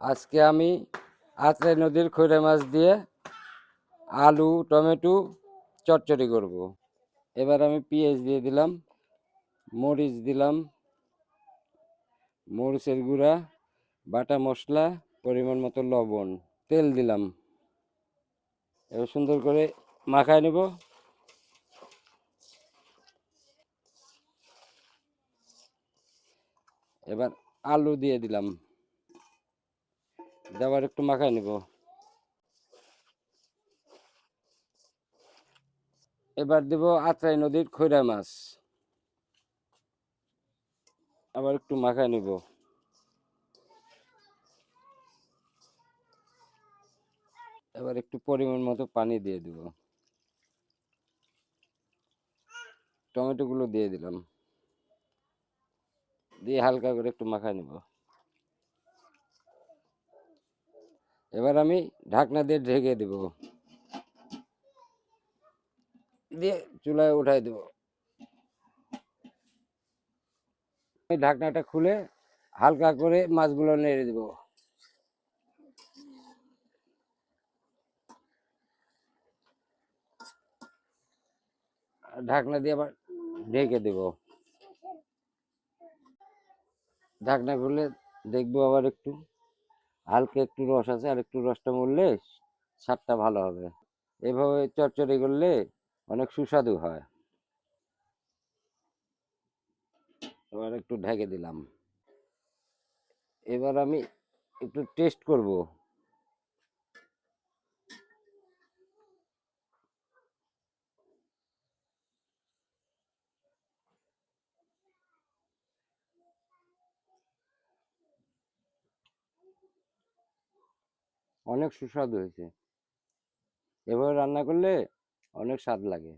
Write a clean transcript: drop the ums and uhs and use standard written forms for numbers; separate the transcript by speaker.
Speaker 1: আজকে আমি আত্রাই নদীর খৈরা মাছ দিয়ে আলু টমেটো চচ্চড়ি করব। এবার আমি পেঁয়াজ দিয়ে দিলাম, মরিচ দিলাম, মরিচের গুঁড়া, বাটা মশলা, পরিমাণ মতো লবণ, তেল দিলাম। এবার সুন্দর করে মাখায় নেব। এবার আলু দিয়ে দিলাম, দেওয়ার একটু মাখায় নেব। এবার দেব আত্রাই নদীর খৈরা মাছ, আবার একটু মাখায় নেব। এবার একটু পরিমাণ মতো পানি দিয়ে দিব, টমেটো গুলো দিয়ে দিলাম, দিয়ে হালকা করে একটু মাখায় নেব। এবার আমি ঢাকনা দিয়ে ঢেকে দেব, দিয়ে চুলায় উঠাই দেব। আমি ঢাকনাটা খুলে হালকা করে মাছগুলো নেড়ে দেব। ঢাকনা দিয়ে আবার ঢেকে দেব। ঢাকনা খুলে দেখবো আবার একটু হালকা একটু রস আছে, আর একটু রসটা মরলে স্বাদটা ভালো হবে। এভাবে চচ্চড়ি করলে অনেক সুস্বাদু হয়। এবার একটু ঢেকে দিলাম। এবার আমি একটু টেস্ট করব। অনেক সুস্বাদু হয়েছে। এভাবে রান্না করলে অনেক স্বাদ লাগে।